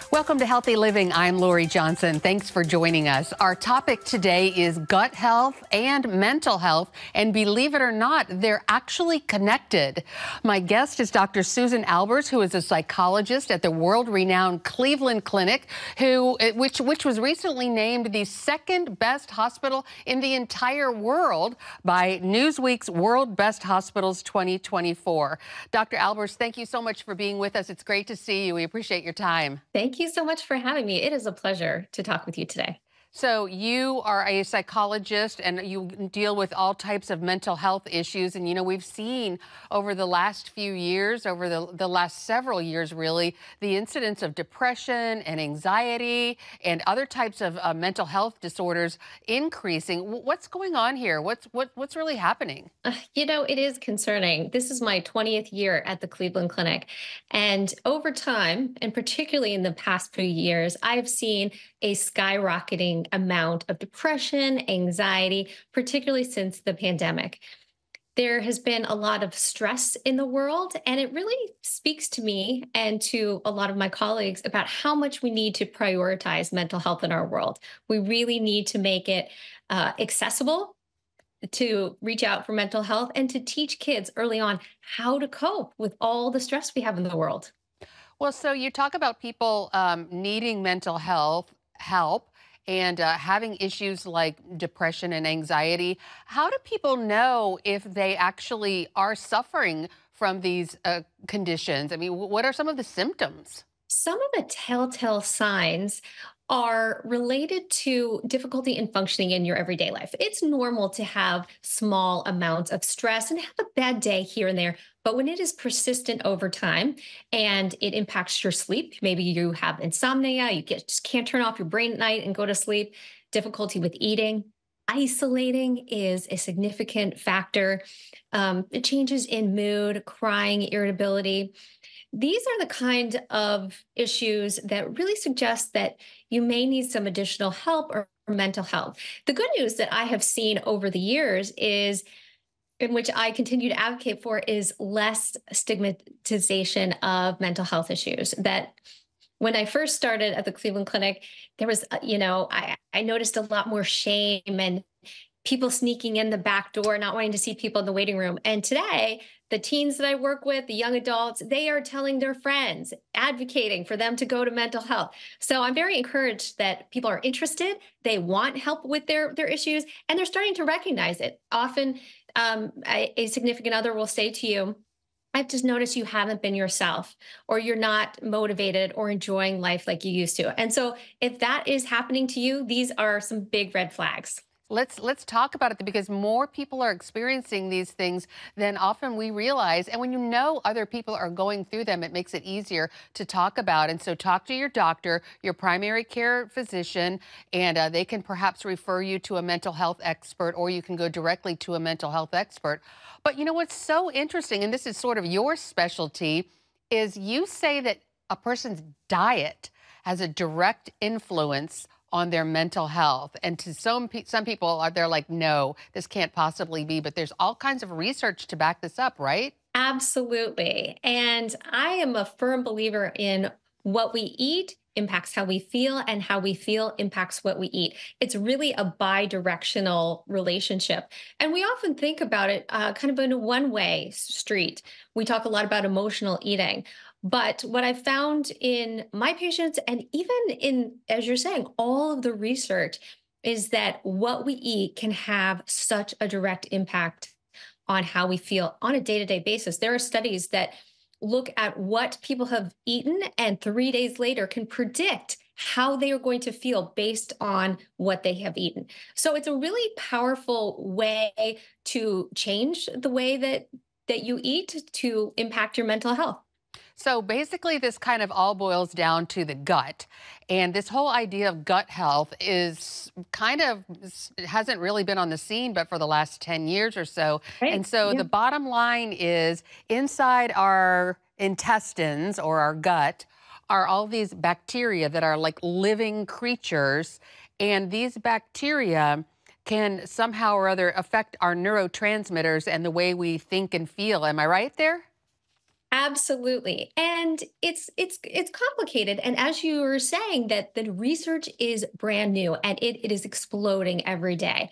Welcome to Healthy Living. I'm Lori Johnson. Thanks for joining us. Our topic today is gut health and mental health, and believe it or not, they're actually connected. My guest is Dr. Susan Albers, who is a psychologist at the world-renowned Cleveland Clinic, which was recently named the second best hospital in the entire world by Newsweek's World Best Hospitals 2024. Dr. Albers, thank you so much for being with us. It's great to see you. We appreciate your time. Thank you so much for having me. It is a pleasure to talk with you today. So you are a psychologist and you deal with all types of mental health issues. And, you know, we've seen over the last few years, over the last several years, really, the incidence of depression and anxiety and other types of mental health disorders increasing. What's going on here? What's really happening? It is concerning. This is my 20th year at the Cleveland Clinic. And over time, and particularly in the past few years, I've seen a skyrocketing amount of depression, anxiety, particularly since the pandemic. There has been a lot of stress in the world, and it really speaks to me and to a lot of my colleagues about how much we need to prioritize mental health in our world. We really need to make it accessible to reach out for mental health and to teach kids early on how to cope with all the stress we have in the world. Well, so you talk about people needing mental health help and having issues like depression and anxiety. How do people know if they actually are suffering from these conditions? I mean, what are some of the symptoms? Some of the telltale signs are related to difficulty in functioning in your everyday life. It's normal to have small amounts of stress and have a bad day here and there. But when it is persistent over time and it impacts your sleep, maybe you have insomnia, just can't turn off your brain at night and go to sleep, difficulty with eating. Isolating is a significant factor. Changes in mood, crying, irritability. These are the kind of issues that really suggest that you may need some additional help or mental health. The good news that I have seen over the years is, in which I continue to advocate for, is less stigmatization of mental health issues. That when I first started at the Cleveland Clinic, there was, I noticed a lot more shame and people sneaking in the back door, not wanting to see people in the waiting room. And today, the teens that I work with, the young adults, they are telling their friends, advocating for them to go to mental health. So I'm very encouraged that people are interested, they want help with their issues, and they're starting to recognize it. Often, a significant other will say to you, I've just noticed you haven't been yourself, or you're not motivated or enjoying life like you used to. And so if that is happening to you, these are some big red flags. Let's talk about it, because more people are experiencing these things than often we realize. And when you know other people are going through them, it makes it easier to talk about. And so talk to your doctor, your primary care physician, and they can perhaps refer you to a mental health expert, or you can go directly to a mental health expert. But you know what's so interesting, and this is sort of your specialty, is you say that a person's diet has a direct influence on their mental health. And to some people, they're like, no, this can't possibly be. But there's all kinds of research to back this up, right? Absolutely. And I am a firm believer in what we eat impacts how we feel, and how we feel impacts what we eat. It's really a bi-directional relationship. And we often think about it kind of in a one-way street. We talk a lot about emotional eating. But what I found in my patients, and even in, as you're saying, all of the research, is that what we eat can have such a direct impact on how we feel on a day-to-day basis. There are studies that look at what people have eaten and 3 days later can predict how they are going to feel based on what they have eaten. So it's a really powerful way to change the way that you eat to impact your mental health. So basically, this kind of all boils down to the gut. And this whole idea of gut health is kind of, hasn't really been on the scene, but for the last 10 years or so. Right. And so Yeah. the bottom line is, inside our intestines or our gut are all these bacteria that are like living creatures. And these bacteria can somehow or other affect our neurotransmitters and the way we think and feel. Am I right there? Absolutely. And it's complicated. And as you were saying, that the research is brand new and it is exploding every day.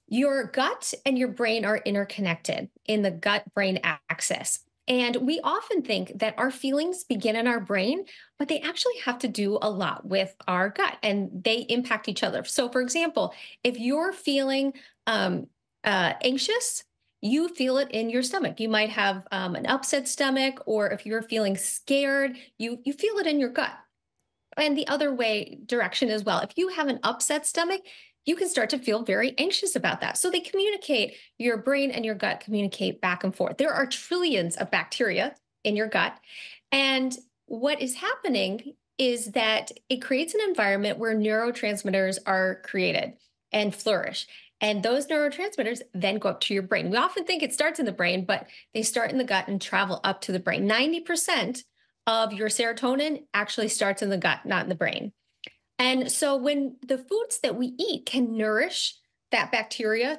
Your gut and your brain are interconnected in the gut brain axis. And we often think that our feelings begin in our brain, but they actually have to do a lot with our gut and they impact each other. So, for example, if you're feeling um, anxious, you feel it in your stomach. You might have an upset stomach, or if you're feeling scared, you feel it in your gut. And the other way direction as well. If you have an upset stomach, you can start to feel very anxious about that. So they communicate, your brain and your gut communicate back and forth. There are trillions of bacteria in your gut. And what is happening is that it creates an environment where neurotransmitters are created and flourish. And those neurotransmitters then go up to your brain. We often think it starts in the brain, but they start in the gut and travel up to the brain. 90% of your serotonin actually starts in the gut, not in the brain. And so when the foods that we eat can nourish that bacteria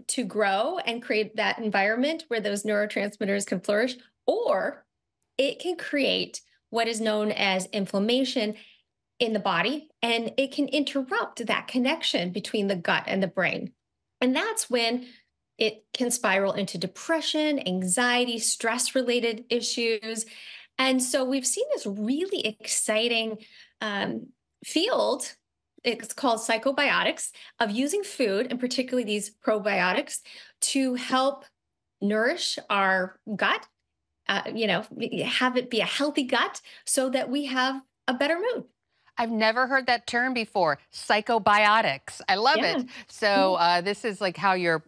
to grow and create that environment where those neurotransmitters can flourish, or it can create what is known as inflammation in the body, and it can interrupt that connection between the gut and the brain. And that's when it can spiral into depression, anxiety, stress related issues. And so we've seen this really exciting um, field. It's called psychobiotics, of using food, and particularly these probiotics, to help nourish our gut, have it be a healthy gut so that we have a better mood. I've never heard that term before. Psychobiotics. I love Yeah. it. So this is like how the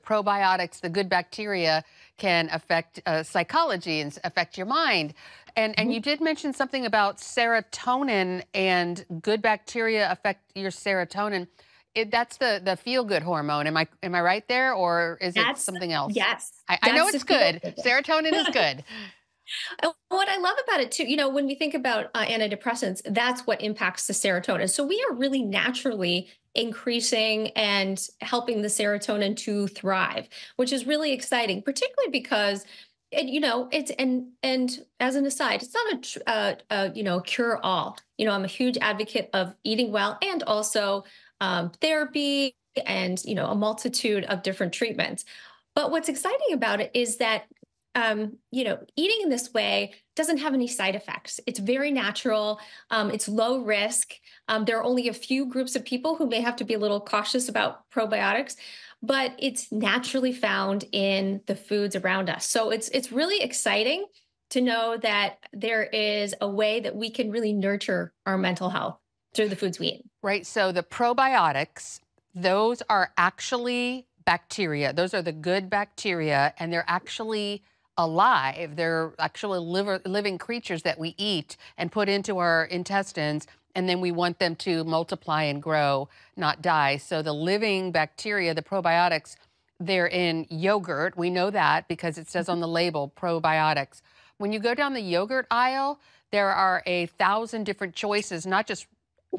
probiotics, the good bacteria, can affect psychology and affect your mind. And Mhm. you did mention something about serotonin, and good bacteria affect your serotonin. That's the feel good hormone. Am I right there, or is it That's something else? yes, I know that's the it's feel good. good one. Serotonin is good. And what I love about it too, when we think about antidepressants, that's what impacts the serotonin. So we are really naturally increasing and helping the serotonin to thrive, which is really exciting, particularly because it's and as an aside, it's not cure all. I'm a huge advocate of eating well and also therapy and a multitude of different treatments. But what's exciting about it is that eating in this way doesn't have any side effects. It's very natural. It's low risk. There are only a few groups of people who may have to be a little cautious about probiotics, but it's naturally found in the foods around us. So it's really exciting to know that there is a way that we can really nurture our mental health through the foods we eat. Right. So the probiotics, those are actually bacteria. Those are the good bacteria, and they're actually alive. They're actually living creatures that we eat and put into our intestines. And then we want them to multiply and grow, not die. So the living bacteria, the probiotics, they're in yogurt. We know that because it says on the label probiotics. When you go down the yogurt aisle, there are 1,000 different choices, not just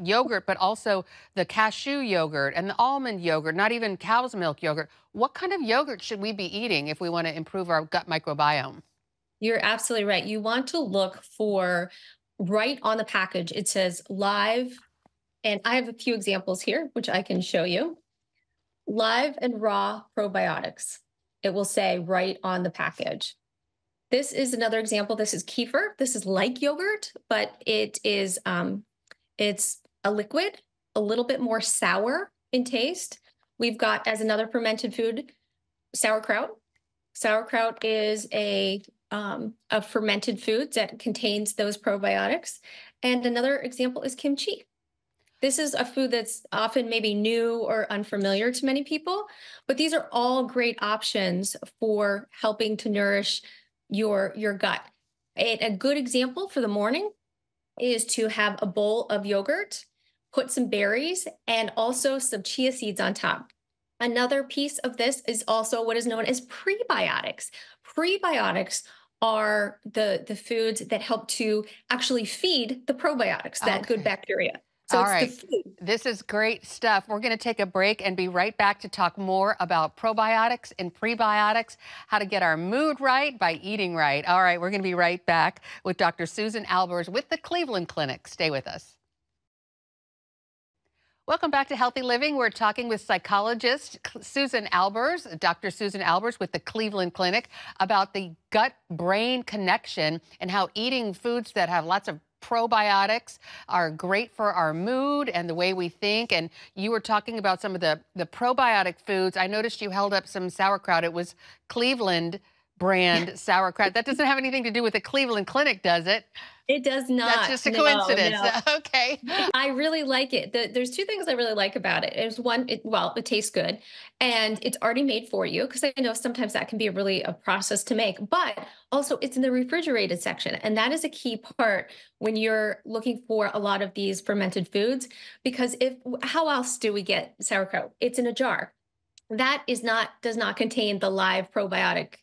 yogurt, but also the cashew yogurt and the almond yogurt, not even cow's milk yogurt. What kind of yogurt should we be eating if we want to improve our gut microbiome? You're absolutely right. You want to look for right on the package. It says live, and I have a few examples here, which I can show you. Live and raw probiotics. It will say right on the package. This is another example. This is kefir. This is like yogurt, but it's a liquid, a little bit more sour in taste. We've got, as another fermented food, sauerkraut. Sauerkraut is a fermented food that contains those probiotics. And another example is kimchi. This is a food that's often maybe new or unfamiliar to many people, but these are all great options for helping to nourish your gut. A good example for the morning is to have a bowl of yogurt, put some berries, and also some chia seeds on top. Another piece of this is also what is known as prebiotics. Prebiotics are the foods that help to actually feed the probiotics, that good Okay. bacteria. So All it's the right. food. This is great stuff. We're going to take a break and be right back to talk more about probiotics and prebiotics, how to get our mood right by eating right. All right, we're going to be right back with Dr. Susan Albers with the Cleveland Clinic. Stay with us. Welcome back to Healthy Living. We're talking with psychologist Susan Albers, Dr. Susan Albers with the Cleveland Clinic, about the gut-brain connection and how eating foods that have lots of probiotics are great for our mood and the way we think. And you were talking about some of the probiotic foods. I noticed you held up some sauerkraut. It was Cleveland brand sauerkraut. That doesn't have anything to do with the Cleveland Clinic, does it? It does That's not. just a No, coincidence. no. Okay. I really like it. There's two things I really like about it. Is one, it tastes good, and it's already made for you because I know sometimes that can be a process to make. But also, it's in the refrigerated section, and that is a key part when you're looking for a lot of these fermented foods. Because if how else do we get sauerkraut? It's in a jar. That is not does not contain the live probiotic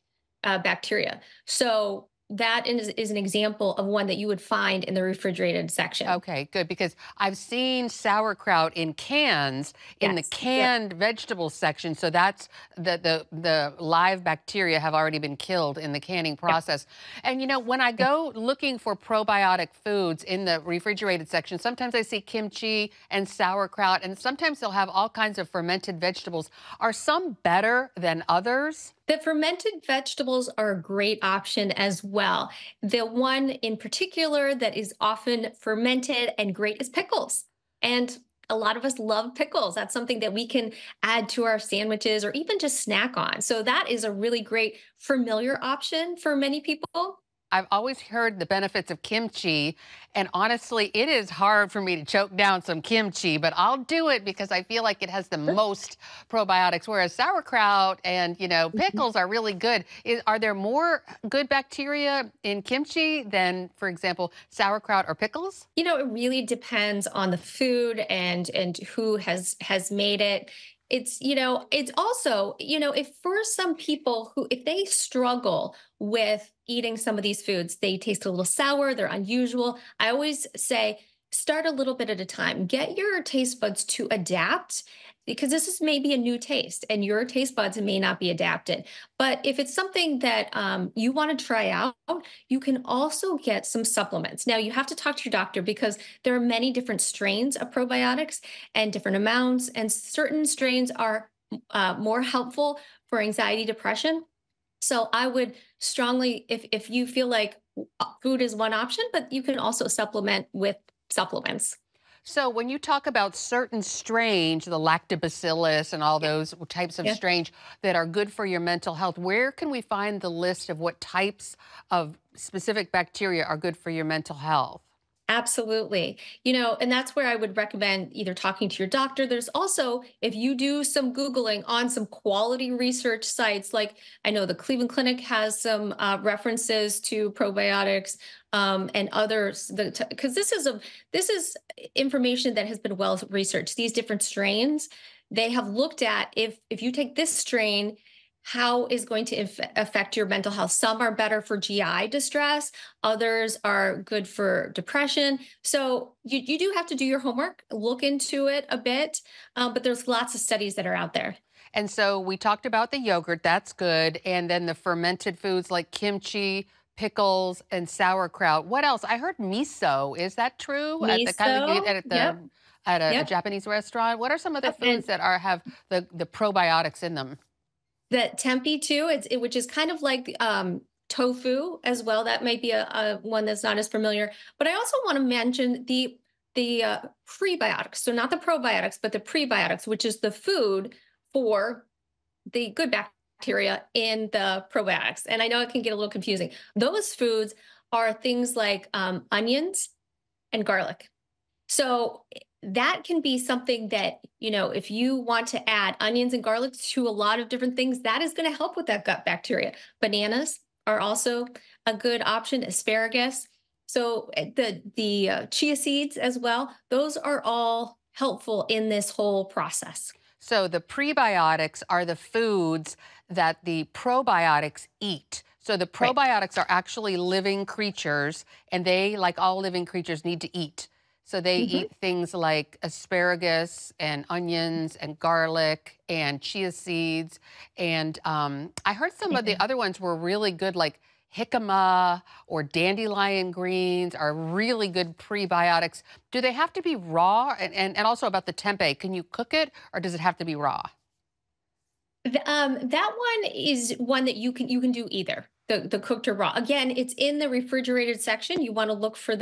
bacteria. So that is an example of one that you would find in the refrigerated section. Okay, good, because I've seen sauerkraut in cans in the Yes. Yep. canned vegetable section. So that's the live bacteria have already been killed in the canning Yep. process. And you know, when I go looking for probiotic foods in the refrigerated section, sometimes I see kimchi and sauerkraut, and sometimes they'll have all kinds of fermented vegetables. Are some better than others? The fermented vegetables are a great option as well. The one in particular that is often fermented and great is pickles. And a lot of us love pickles. That's something that we can add to our sandwiches or even just snack on. So that is a really great familiar option for many people. I've always heard the benefits of kimchi, and honestly, it is hard for me to choke down some kimchi, but I'll do it because I feel like it has the most probiotics, whereas sauerkraut and, Mhm. pickles are really good. Are there more good bacteria in kimchi than, for example, sauerkraut or pickles? It really depends on the food and who has made it. It's also, if for some people who if they struggle with eating some of these foods, they taste a little sour, they're unusual. I always say start a little bit at a time. Get your taste buds to adapt because this is maybe a new taste and your taste buds may not be adapted. But if it's something that you want to try out, you can also get some supplements. Now, you have to talk to your doctor because there are many different strains of probiotics and different amounts, and certain strains are more helpful for anxiety, depression. So I would strongly, if you feel like food is one option, but you can also supplement with supplements. So when you talk about certain strains, the lactobacillus and all Yeah. those types of Yeah. strains that are good for your mental health, where can we find the list of what types of specific bacteria are good for your mental health? Absolutely. And that's where I would recommend either talking to your doctor. There's also, if you do some Googling on some quality research sites, like I know the Cleveland Clinic has some references to probiotics and others, because this is information that has been well researched. These different strains, they have looked at if you take this strain, how is going to affect your mental health. Some are better for GI distress, others are good for depression. So you do have to do your homework, look into it a bit, but there's lots of studies that are out there. And so we talked about the yogurt, that's good. And then the fermented foods like kimchi, pickles, and sauerkraut. What else? I heard miso. Is that true? At the kind of you Miso, get at yep, the at a yep. Japanese restaurant. What are some of the And foods that have the probiotics in them? the tempeh too, which is kind of like tofu as well. That might be a one that's not as familiar. But I also want to mention the prebiotics. So not the probiotics, but the prebiotics, which is the food for the good bacteria in the probiotics. And I know it can get a little confusing. Those foods are things like onions and garlic. So that can be something that, if you want to add onions and garlic to a lot of different things, that is going to help with that gut bacteria. Bananas are also a good option, asparagus. So the chia seeds as well, those are all helpful in this whole process. So the prebiotics are the foods that the probiotics eat. So the Right. probiotics are actually living creatures, and they, like all living creatures, need to eat. So they Mhm. eat things like asparagus and onions and garlic and chia seeds. And I heard some of the other ones were really good, like jicama or dandelion greens are really good prebiotics. Do they have to be raw? And also about the tempeh, can you cook it or does it have to be raw? That one is one that you can do either the cooked or raw. Again, it's in the refrigerated section. You want to look for Hmm.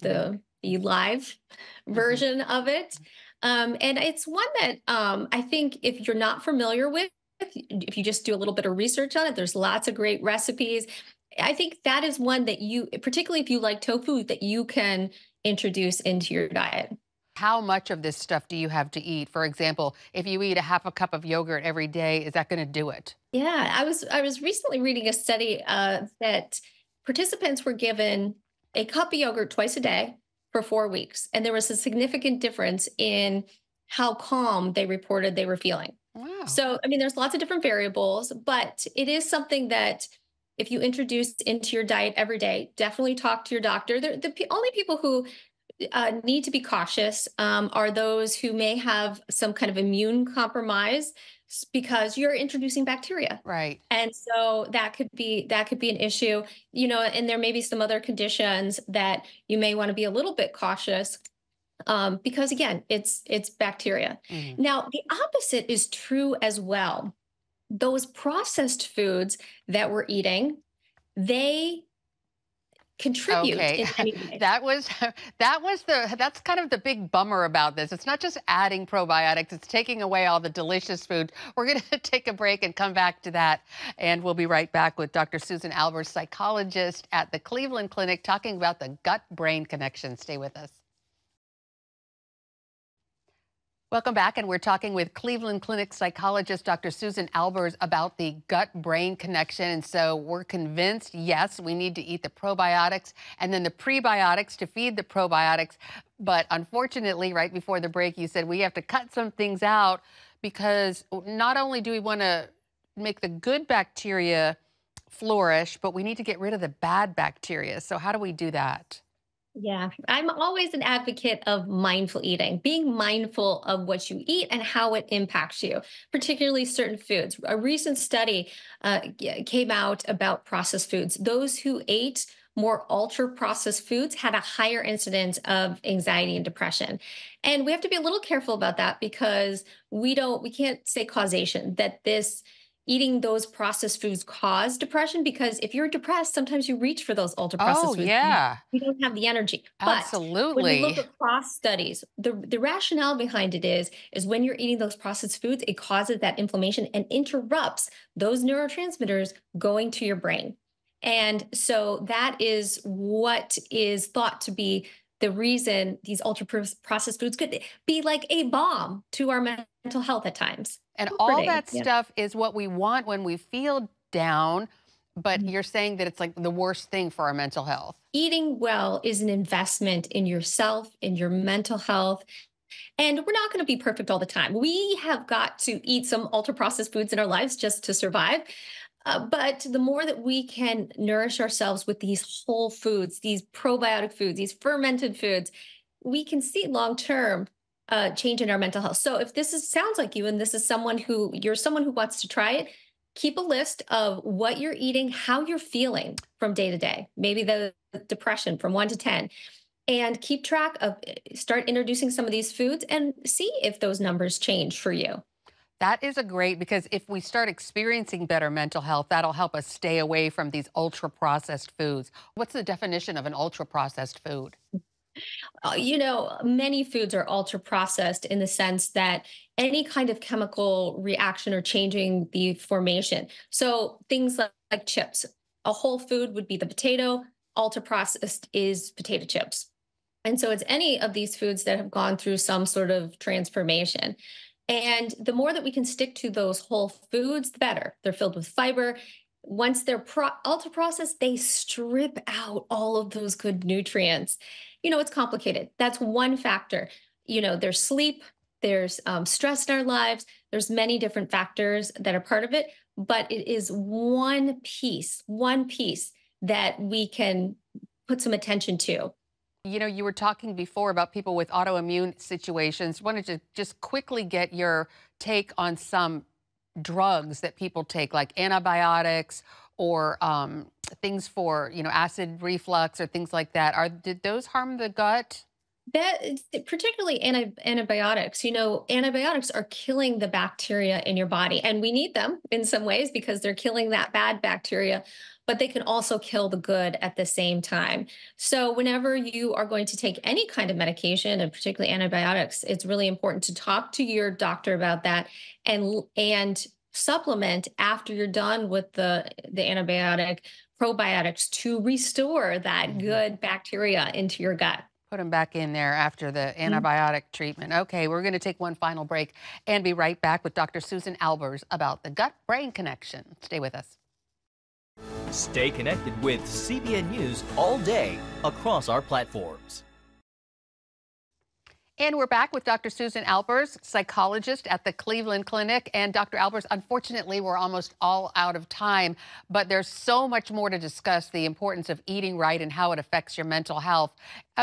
the live Hmm. version of it, and it's one that I think if you're not familiar with, if you just do a little bit of research on it, there's lots of great recipes. I think that is one that you, particularly if you like tofu, that you can introduce into your diet. How much of this stuff do you have to eat? For example, if you eat a half a cup of yogurt every day, is that going to do it? Yeah, I was recently reading a study that participants were given a cup of yogurt twice a day for 4 weeks, and there was a significant difference in how calm they reported they were feeling. Wow. So, I mean, there's lots of different variables, but it is something that if you introduce into your diet every day, definitely talk to your doctor. Only people who need to be cautious are those who may have some kind of immune compromise because you're introducing bacteria, Right. and so that could be an issue, and there may be some other conditions that you may want to be a little bit cautious, because again, it's bacteria. Mhm. Now the opposite is true as well. Those processed foods that we're eating, they contribute Okay. in many ways. That was that's kind of the big bummer about this. It's not just adding probiotics, it's taking away all the delicious food. We're going to take a break and come back to that. And we'll be right back with Dr. Susan Albers, psychologist at the Cleveland Clinic, talking about the gut-brain connection. Stay with us. Welcome back, and we're talking with Cleveland Clinic psychologist Dr. Susan Albers about the gut-brain connection. And so we're convinced, yes, we need to eat the probiotics and then the prebiotics to feed the probiotics. But unfortunately, right before the break, you said we have to cut some things out because not only do we want to make the good bacteria flourish, but we need to get rid of the bad bacteria. So how do we do that? Yeah, I'm always an advocate of mindful eating, being mindful of what you eat and how it impacts you, particularly certain foods. A recent study came out about processed foods. Those who ate more ultra processed foods had a higher incidence of anxiety and depression. And we have to be a little careful about that because we can't say causation that this eating those processed foods cause depression, because if you're depressed, sometimes you reach for those ultra Oh, processed foods. yeah, We don't have the energy. But when you look absolutely. across studies, the rationale behind it is when you're eating those processed foods, it causes that inflammation and interrupts those neurotransmitters going to your brain. And so that is what is thought to be the reason these ultra processed foods could be like a bomb to our mental health at times. And all Comforting. that Yeah. stuff is what we want when we feel down, but Mhm. you're saying that it's like the worst thing for our mental health. Eating well is an investment in yourself, in your mental health. And we're not going to be perfect all the time. We have got to eat some ultra processed foods in our lives just to survive. But the more that we can nourish ourselves with these whole foods, these probiotic foods, these fermented foods, we can see long term change in our mental health. So if sounds like you, and this is you're someone who wants to try it, keep a list of what you're eating, how you're feeling from day to day, maybe the depression from 1 to 10, and keep track of, start introducing some of these foods and see if those numbers change for you. That is a great because if we start experiencing better mental health, that'll help us stay away from these ultra processed foods. What's the definition of an ultra processed food? Many foods are ultra processed in the sense that any kind of chemical reaction or changing the formation. So things like chips, a whole food would be the potato, ultra processed is potato chips. And so it's any of these foods that have gone through some sort of transformation. And the more that we can stick to those whole foods, the better. They're filled with fiber. Once they're ultra processed, they strip out all of those good nutrients. It's complicated. That's one factor. There's sleep, there's stress in our lives, there's many different factors that are part of it, but it is one piece that we can put some attention to. You were talking before about people with autoimmune situations. Wanted to just quickly get your take on some drugs that people take, like antibiotics or things for, acid reflux or things like that. Did those harm the gut? Particularly antibiotics. Antibiotics are killing the bacteria in your body, and we need them in some ways because they're killing that bad bacteria, but they can also kill the good at the same time. So, whenever you are going to take any kind of medication, and particularly antibiotics, it's really important to talk to your doctor about that and supplement after you're done with the antibiotic probiotics to restore that Mhm. good bacteria into your gut. Put them back in there after the antibiotic treatment. Okay, we're going to take one final break and be right back with Dr. Susan Albers about the gut-brain connection. Stay with us. Stay connected with CBN News all day across our platforms. And we're back with Dr. Susan Albers, psychologist at the Cleveland Clinic. And Dr. Albers, unfortunately, we're almost all out of time, but there's so much more to discuss, the importance of eating right and how it affects your mental health.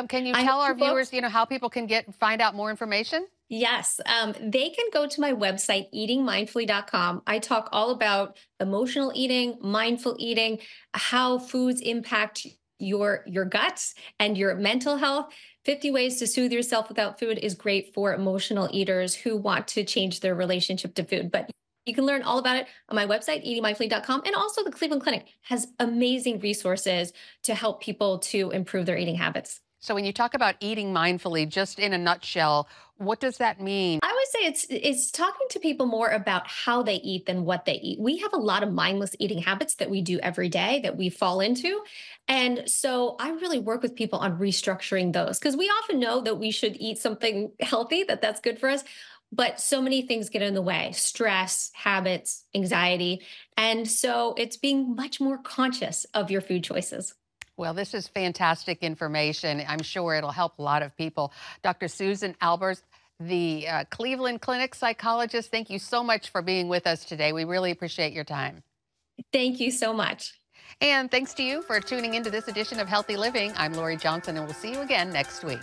Can you I have tell our two books. viewers, how people can find out more information? Yes, they can go to my website, eatingmindfully.com. I talk all about emotional eating, mindful eating, how foods impact your guts and your mental health. 50 ways to soothe yourself without food is great for emotional eaters who want to change their relationship to food. But you can learn all about it on my website, eatingmindfully.com. And also the Cleveland Clinic has amazing resources to help people to improve their eating habits. So when you talk about eating mindfully, just in a nutshell, what does that mean? I would say it's talking to people more about how they eat than what they eat. We have a lot of mindless eating habits that we do every day that we fall into. And so I really work with people on restructuring those because we often know that we should eat something healthy, that's good for us. But so many things get in the way: stress, habits, anxiety. And so it's being much more conscious of your food choices. Well, this is fantastic information. I'm sure it'll help a lot of people. Dr. Susan Albers, the Cleveland Clinic psychologist, thank you so much for being with us today. We really appreciate your time. Thank you so much. And thanks to you for tuning into this edition of Healthy Living. I'm Lori Johnson, and we'll see you again next week.